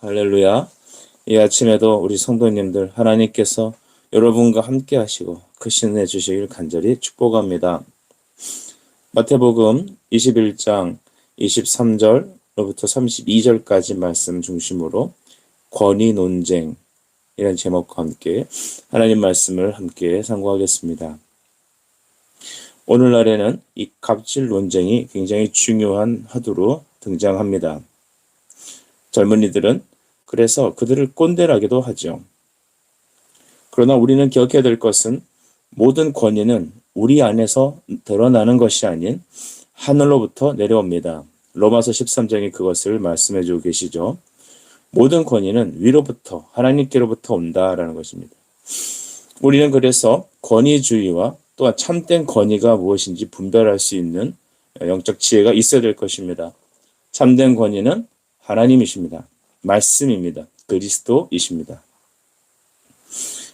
할렐루야. 이 아침에도 우리 성도님들 하나님께서 여러분과 함께 하시고 크신 해 주시길 간절히 축복합니다. 마태복음 21장 23절로부터 32절까지 말씀 중심으로 권위 논쟁 이런 제목과 함께 하나님 말씀을 함께 상고하겠습니다. 오늘날에는 이 갑질 논쟁이 굉장히 중요한 화두로 등장합니다. 젊은이들은 그래서 그들을 꼰대라기도 하죠. 그러나 우리는 기억해야 될 것은 모든 권위는 우리 안에서 드러나는 것이 아닌 하늘로부터 내려옵니다. 로마서 13장에 그것을 말씀해 주고 계시죠. 모든 권위는 위로부터 하나님께로부터 온다라는 것입니다. 우리는 그래서 권위주의와 또한 참된 권위가 무엇인지 분별할 수 있는 영적 지혜가 있어야 될 것입니다. 참된 권위는 하나님이십니다. 말씀입니다. 그리스도이십니다.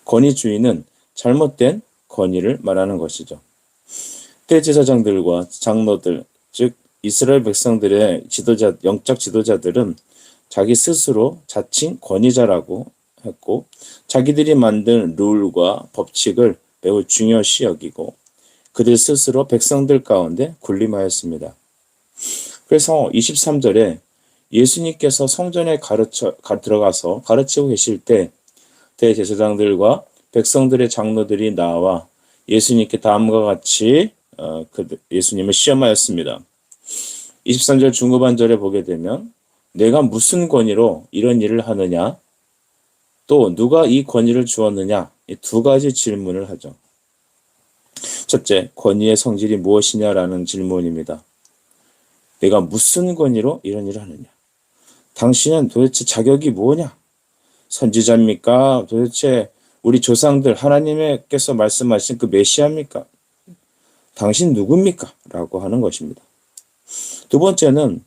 권위주의는 잘못된 권위를 말하는 것이죠. 대제사장들과 장로들, 즉 이스라엘 백성들의 영적 지도자들은 자기 스스로 자칭 권위자라고 했고 자기들이 만든 룰과 법칙을 매우 중요시 여기고 그들 스스로 백성들 가운데 군림하였습니다. 그래서 23절에 예수님께서 성전에 들어가서 가르치고 계실 때 대제사장들과 백성들의 장로들이 나와 예수님께 다음과 같이 예수님을 시험하였습니다. 23절 중후반절에 보게 되면 내가 무슨 권위로 이런 일을 하느냐 또 누가 이 권위를 주었느냐 이 두 가지 질문을 하죠. 첫째, 권위의 성질이 무엇이냐라는 질문입니다. 내가 무슨 권위로 이런 일을 하느냐? 당신은 도대체 자격이 뭐냐? 선지자입니까? 도대체 우리 조상들 하나님께서 말씀하신 그 메시아입니까? 당신 누굽니까? 라고 하는 것입니다. 두 번째는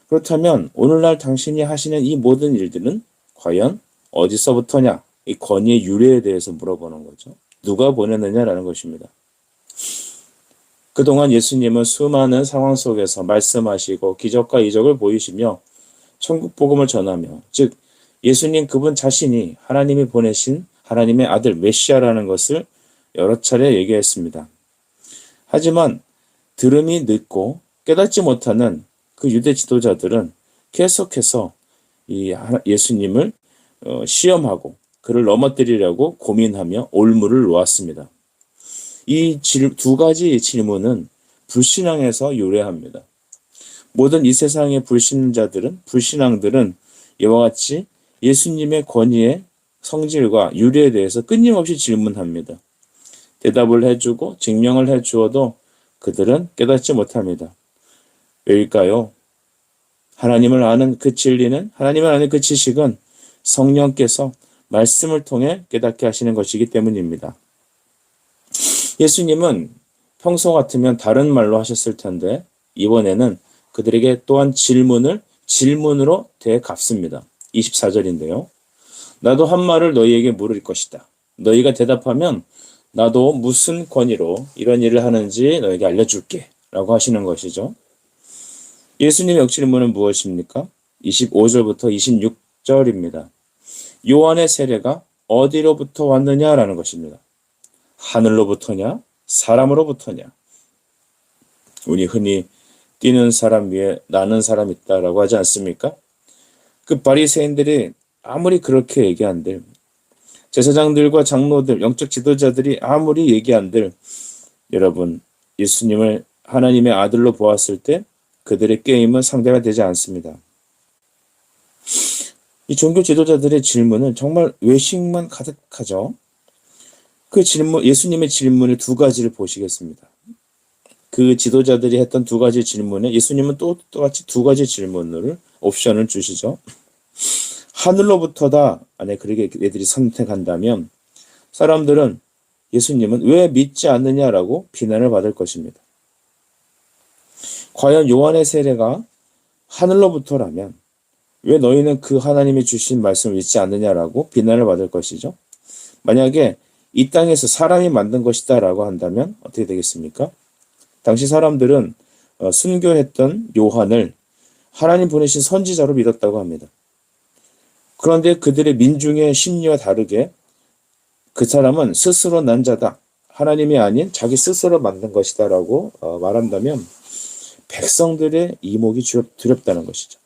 그렇다면 오늘날 당신이 하시는 이 모든 일들은 과연 어디서부터냐? 이 권위의 유래에 대해서 물어보는 거죠. 누가 보냈느냐라는 것입니다. 그동안 예수님은 수많은 상황 속에서 말씀하시고 기적과 이적을 보이시며 천국 복음을 전하며 즉 예수님 그분 자신이 하나님이 보내신 하나님의 아들 메시아라는 것을 여러 차례 얘기했습니다. 하지만 들음이 늦고 깨닫지 못하는 그 유대 지도자들은 계속해서 이 예수님을 시험하고 그를 넘어뜨리려고 고민하며 올무를 놓았습니다. 이 두 가지 질문은 불신앙에서 유래합니다. 모든 이 세상의 불신앙들은 이와 같이 예수님의 권위의 성질과 유래에 대해서 끊임없이 질문합니다. 대답을 해주고 증명을 해주어도 그들은 깨닫지 못합니다. 왜일까요? 하나님을 아는 그 진리는, 하나님을 아는 그 지식은 성령께서 말씀을 통해 깨닫게 하시는 것이기 때문입니다. 예수님은 평소 같으면 다른 말로 하셨을 텐데 이번에는 그들에게 또한 질문으로 되갚습니다. 24절인데요. 나도 한 말을 너희에게 물을 것이다. 너희가 대답하면 나도 무슨 권위로 이런 일을 하는지 너희에게 알려줄게 라고 하시는 것이죠. 예수님의 역질문은 무엇입니까? 25절부터 26절입니다. 요한의 세례가 어디로부터 왔느냐라는 것입니다. 하늘로부터냐? 사람으로부터냐? 우리 흔히 뛰는 사람 위에 나는 사람 있다라고 하지 않습니까? 그 바리새인들이 아무리 그렇게 얘기한들 제사장들과 장로들, 영적 지도자들이 아무리 얘기한들 여러분 예수님을 하나님의 아들로 보았을 때 그들의 게임은 상대가 되지 않습니다. 이 종교 지도자들의 질문은 정말 외식만 가득하죠. 그 질문, 예수님의 질문을 두 가지를 보시겠습니다. 그 지도자들이 했던 두 가지 질문에 예수님은 똑같이 두 가지 질문을 옵션을 주시죠. 하늘로부터다. 그렇게 애들이 선택한다면 사람들은 예수님은 왜 믿지 않느냐라고 비난을 받을 것입니다. 과연 요한의 세례가 하늘로부터라면 왜 너희는 그 하나님이 주신 말씀을 믿지 않느냐라고 비난을 받을 것이죠. 만약에 이 땅에서 사람이 만든 것이다 라고 한다면 어떻게 되겠습니까? 당시 사람들은 순교했던 요한을 하나님 보내신 선지자로 믿었다고 합니다. 그런데 그들의 민중의 심리와 다르게 그 사람은 스스로 난 자다. 하나님이 아닌 자기 스스로 만든 것이다라고 말한다면 백성들의 이목이 두렵다는 것이죠.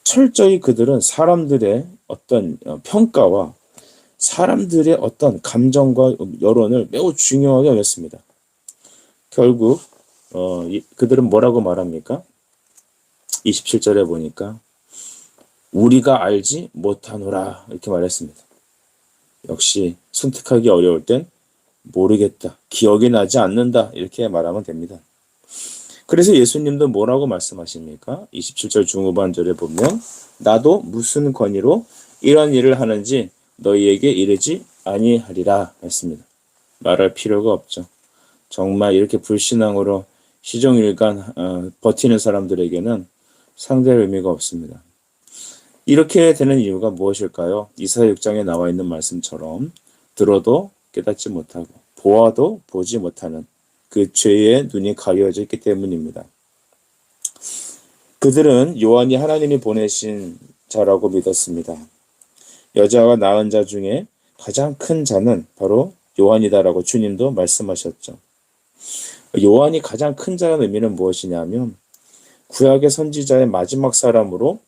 철저히 그들은 사람들의 어떤 평가와 사람들의 어떤 감정과 여론을 매우 중요하게 여겼습니다. 결국 그들은 뭐라고 말합니까? 27절에 보니까 우리가 알지 못하노라 이렇게 말했습니다. 역시 선택하기 어려울 땐 모르겠다, 기억이 나지 않는다 이렇게 말하면 됩니다. 그래서 예수님도 뭐라고 말씀하십니까? 27절 중후반절에 보면 나도 무슨 권위로 이런 일을 하는지 너희에게 이르지 아니하리라 했습니다. 말할 필요가 없죠. 정말 이렇게 불신앙으로 시종일관 버티는 사람들에게는 상대할 의미가 없습니다. 이렇게 되는 이유가 무엇일까요? 이사야 6장에 나와 있는 말씀처럼 들어도 깨닫지 못하고 보아도 보지 못하는 그 죄의 눈이 가려져 있기 때문입니다. 그들은 요한이 하나님이 보내신 자라고 믿었습니다. 여자가 낳은 자 중에 가장 큰 자는 바로 요한이다라고 주님도 말씀하셨죠. 요한이 가장 큰 자라는 의미는 무엇이냐면 구약의 선지자의 마지막 사람으로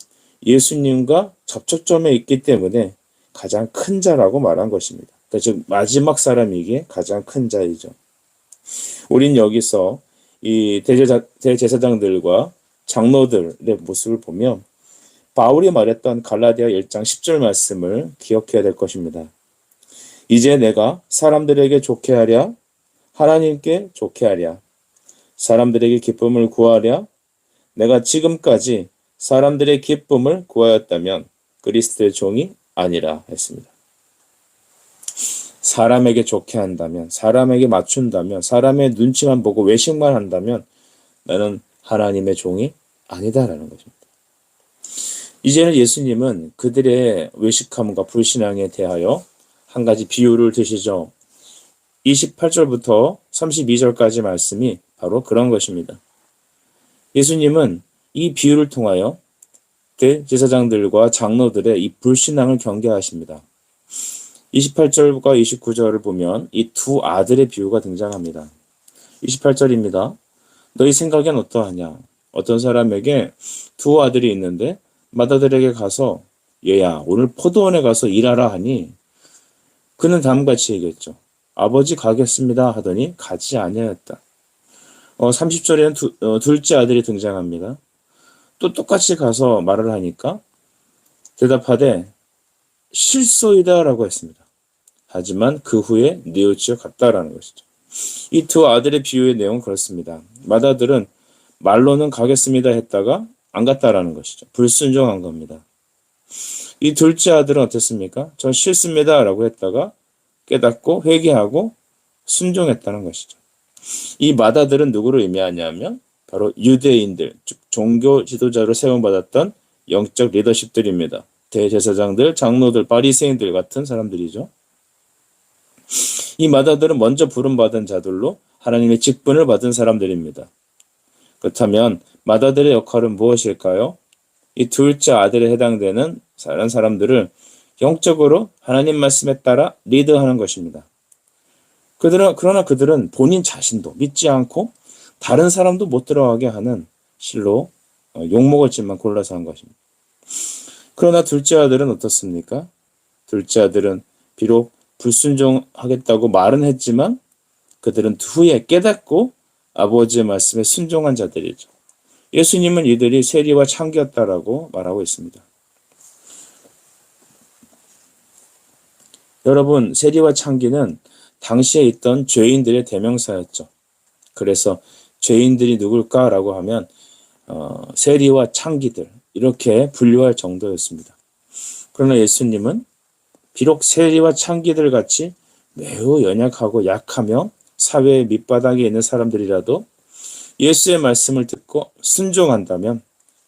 예수님과 접촉점에 있기 때문에 가장 큰 자라고 말한 것입니다. 그러니까 즉 마지막 사람이기에 가장 큰 자이죠. 우린 여기서 이 대제사장들과 장로들의 모습을 보면 바울이 말했던 갈라디아 1장 10절 말씀을 기억해야 될 것입니다. 이제 내가 사람들에게 좋게 하랴 하나님께 좋게 하랴 사람들에게 기쁨을 구하랴 내가 지금까지 사람들의 기쁨을 구하였다면 그리스도의 종이 아니라 했습니다. 사람에게 좋게 한다면, 사람에게 맞춘다면, 사람의 눈치만 보고 외식만 한다면 나는 하나님의 종이 아니다라는 것입니다. 이제는 예수님은 그들의 외식함과 불신앙에 대하여 한 가지 비유를 드시죠. 28절부터 32절까지 말씀이 바로 그런 것입니다. 예수님은 이 비유를 통하여 대제사장들과 장로들의 이 불신앙을 경계하십니다. 28절과 29절을 보면 이 두 아들의 비유가 등장합니다. 28절입니다. 너희 생각엔 어떠하냐? 어떤 사람에게 두 아들이 있는데 맏아들에게 가서 얘야 오늘 포도원에 가서 일하라 하니 그는 다음같이 얘기했죠. 아버지 가겠습니다 하더니 가지 아니하였다. 30절에는 둘째 아들이 등장합니다. 또 똑같이 가서 말을 하니까 대답하되 실소이다 라고 했습니다. 하지만 그 후에 뉘우치어 갔다라는 것이죠. 이 두 아들의 비유의 내용은 그렇습니다. 맏아들은 말로는 가겠습니다 했다가 안 갔다라는 것이죠. 불순종한 겁니다. 이 둘째 아들은 어땠습니까? 전 싫습니다 라고 했다가 깨닫고 회개하고 순종했다는 것이죠. 이 맏아들은 누구를 의미하냐면 바로 유대인들, 즉 종교 지도자로 세움받았던 영적 리더십들입니다. 대제사장들, 장로들, 바리새인들 같은 사람들이죠. 이 맏아들은 먼저 부름받은 자들로 하나님의 직분을 받은 사람들입니다. 그렇다면 맏아들의 역할은 무엇일까요? 이 둘째 아들에 해당되는 다른 사람들을 영적으로 하나님 말씀에 따라 리드하는 것입니다. 그러나 그들은 본인 자신도 믿지 않고 다른 사람도 못 들어가게 하는 실로 욕먹을 짓만 골라서 한 것입니다. 그러나 둘째 아들은 어떻습니까? 둘째 아들은 비록 불순종하겠다고 말은 했지만 그들은 후에 깨닫고 아버지의 말씀에 순종한 자들이죠. 예수님은 이들이 세리와 창기였다라고 말하고 있습니다. 여러분, 세리와 창기는 당시에 있던 죄인들의 대명사였죠. 그래서 죄인들이 누굴까라고 하면 세리와 창기들 이렇게 분류할 정도였습니다. 그러나 예수님은 비록 세리와 창기들 같이 매우 연약하고 약하며 사회의 밑바닥에 있는 사람들이라도 예수의 말씀을 듣고 순종한다면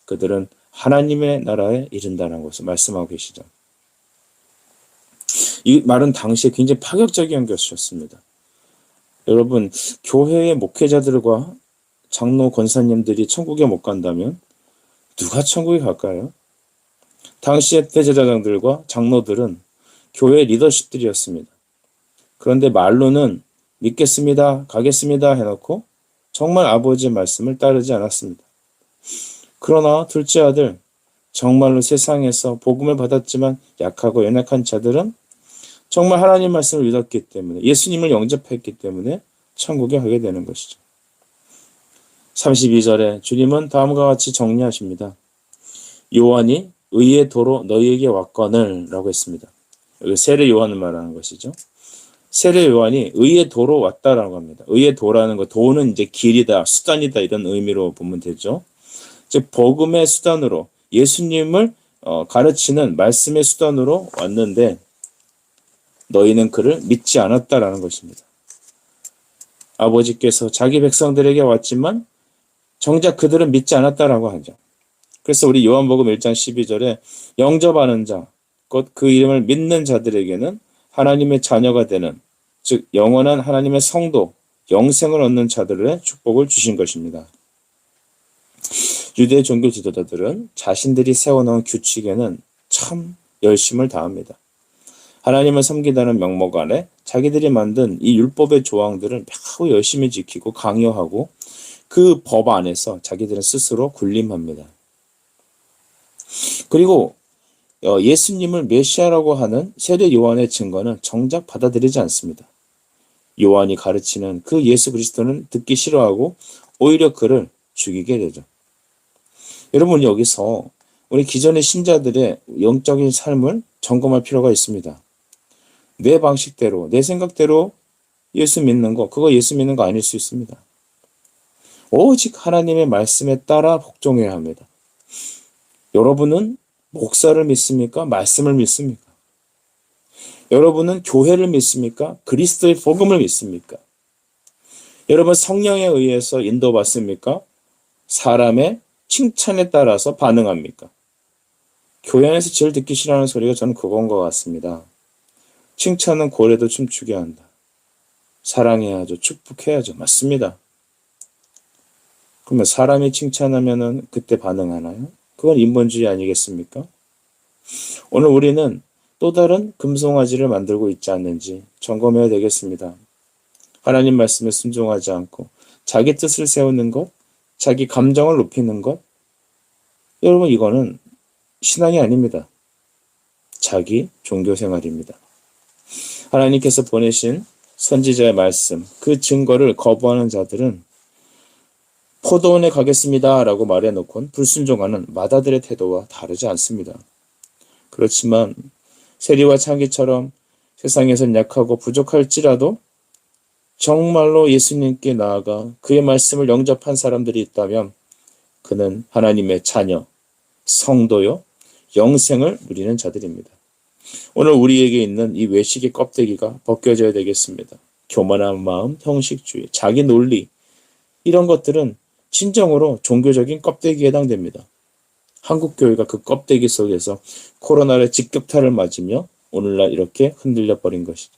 그들은 하나님의 나라에 이른다는 것을 말씀하고 계시죠. 이 말은 당시에 굉장히 파격적인 것이었습니다. 여러분, 교회의 목회자들과 장로 권사님들이 천국에 못 간다면 누가 천국에 갈까요? 당시의 대제사장들과 장로들은 교회 리더십들이었습니다. 그런데 말로는 믿겠습니다, 가겠습니다 해놓고 정말 아버지의 말씀을 따르지 않았습니다. 그러나 둘째 아들, 정말로 세상에서 복음을 받았지만 약하고 연약한 자들은 정말 하나님 말씀을 믿었기 때문에, 예수님을 영접했기 때문에 천국에 가게 되는 것이죠. 32절에 주님은 다음과 같이 정리하십니다. 요한이 의의 도로 너희에게 왔거늘 라고 했습니다. 여기 세례 요한을 말하는 것이죠. 세례 요한이 의의 도로 왔다라고 합니다. 의의 도라는 거, 도는 이제 길이다, 수단이다 이런 의미로 보면 되죠. 즉 복음의 수단으로 예수님을 가르치는 말씀의 수단으로 왔는데 너희는 그를 믿지 않았다라는 것입니다. 아버지께서 자기 백성들에게 왔지만 정작 그들은 믿지 않았다라고 하죠. 그래서 우리 요한복음 1장 12절에 영접하는 자, 곧 그 이름을 믿는 자들에게는 하나님의 자녀가 되는, 즉 영원한 하나님의 성도, 영생을 얻는 자들의 축복을 주신 것입니다. 유대 종교 지도자들은 자신들이 세워놓은 규칙에는 참 열심을 다합니다. 하나님을 섬기다는 명목 안에 자기들이 만든 이 율법의 조항들을 매우 열심히 지키고 강요하고 그 법 안에서 자기들은 스스로 군림합니다. 그리고 예수님을 메시아라고 하는 세례 요한의 증거는 정작 받아들이지 않습니다. 요한이 가르치는 그 예수 그리스도는 듣기 싫어하고 오히려 그를 죽이게 되죠. 여러분, 여기서 우리 기존의 신자들의 영적인 삶을 점검할 필요가 있습니다. 내 방식대로, 내 생각대로 예수 믿는 거, 그거 예수 믿는 거 아닐 수 있습니다. 오직 하나님의 말씀에 따라 복종해야 합니다. 여러분은 목사를 믿습니까? 말씀을 믿습니까? 여러분은 교회를 믿습니까? 그리스도의 복음을 믿습니까? 여러분 성령에 의해서 인도받습니까? 사람의 칭찬에 따라서 반응합니까? 교회 안에서 제일 듣기 싫어하는 소리가 저는 그건 것 같습니다. 칭찬은 고래도 춤추게 한다. 사랑해야죠. 축복해야죠. 맞습니다. 그러면 사람이 칭찬하면은 그때 반응하나요? 그건 인본주의 아니겠습니까? 오늘 우리는 또 다른 금송아지를 만들고 있지 않는지 점검해야 되겠습니다. 하나님 말씀에 순종하지 않고 자기 뜻을 세우는 것, 자기 감정을 높이는 것, 여러분 이거는 신앙이 아닙니다. 자기 종교생활입니다. 하나님께서 보내신 선지자의 말씀, 그 증거를 거부하는 자들은 포도원에 가겠습니다 라고 말해놓고는 불순종하는 마다들의 태도와 다르지 않습니다. 그렇지만 세리와 창기처럼 세상에선 약하고 부족할지라도 정말로 예수님께 나아가 그의 말씀을 영접한 사람들이 있다면 그는 하나님의 자녀, 성도요, 영생을 누리는 자들입니다. 오늘 우리에게 있는 이 외식의 껍데기가 벗겨져야 되겠습니다. 교만한 마음, 형식주의, 자기 논리, 이런 것들은 진정으로 종교적인 껍데기에 해당됩니다. 한국교회가 그 껍데기 속에서 코로나의 직격탄을 맞으며 오늘날 이렇게 흔들려 버린 것이죠.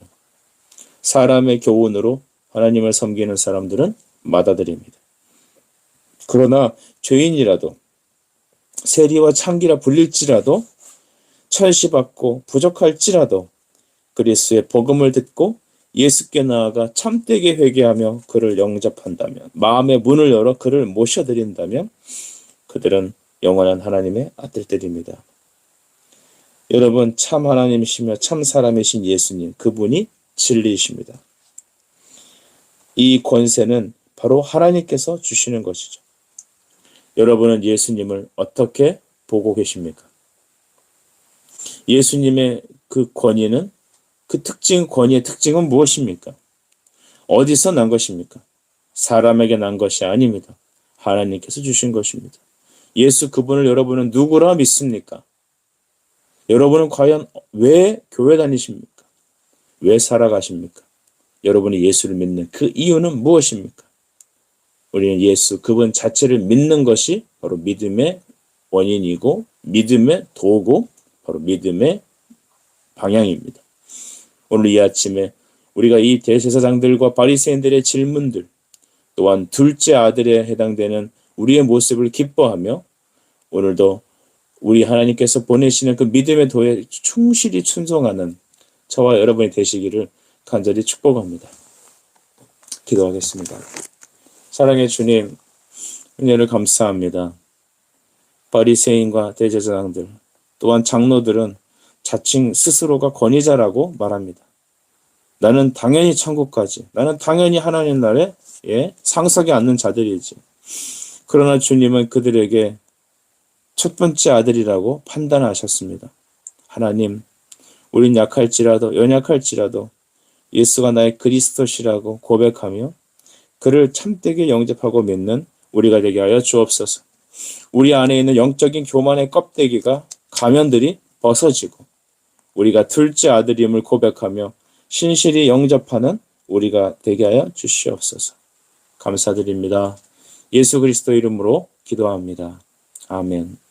사람의 교훈으로 하나님을 섬기는 사람들은 마다들입니다. 그러나 죄인이라도 세리와 창기라 불릴지라도 철시받고 부족할지라도 그리스도의 복음을 듣고 예수께 나아가 참되게 회개하며 그를 영접한다면, 마음의 문을 열어 그를 모셔드린다면 그들은 영원한 하나님의 아들들입니다. 여러분, 참 하나님이시며 참 사람이신 예수님, 그분이 진리이십니다. 이 권세는 바로 하나님께서 주시는 것이죠. 여러분은 예수님을 어떻게 보고 계십니까? 예수님의 그 권위는, 그 권위의 특징은 무엇입니까? 어디서 난 것입니까? 사람에게 난 것이 아닙니다. 하나님께서 주신 것입니다. 예수 그분을 여러분은 누구라 믿습니까? 여러분은 과연 왜 교회 다니십니까? 왜 살아가십니까? 여러분이 예수를 믿는 그 이유는 무엇입니까? 우리는 예수 그분 자체를 믿는 것이 바로 믿음의 원인이고 믿음의 도구, 바로 믿음의 방향입니다. 오늘 이 아침에 우리가 이 대제사장들과 바리새인들의 질문들, 또한 둘째 아들에 해당되는 우리의 모습을 기뻐하며 오늘도 우리 하나님께서 보내시는 그 믿음의 도에 충실히 순종하는 저와 여러분이 되시기를 간절히 축복합니다. 기도하겠습니다. 사랑의 주님, 은혜를 감사합니다. 바리새인과 대제사장들 또한 장로들은 자칭 스스로가 권위자라고 말합니다. 나는 당연히 천국까지, 나는 당연히 하나님 나라에 상석에 앉는 자들이지. 그러나 주님은 그들에게 첫 번째 아들이라고 판단하셨습니다. 하나님, 우린 약할지라도 연약할지라도 예수가 나의 그리스도시라고 고백하며 그를 참되게 영접하고 믿는 우리가 되게 하여 주옵소서. 우리 안에 있는 영적인 교만의 껍데기가 가면들이 벗어지고 우리가 둘째 아들임을 고백하며 신실히 영접하는 우리가 되게 하여 주시옵소서. 감사드립니다. 예수 그리스도 이름으로 기도합니다. 아멘.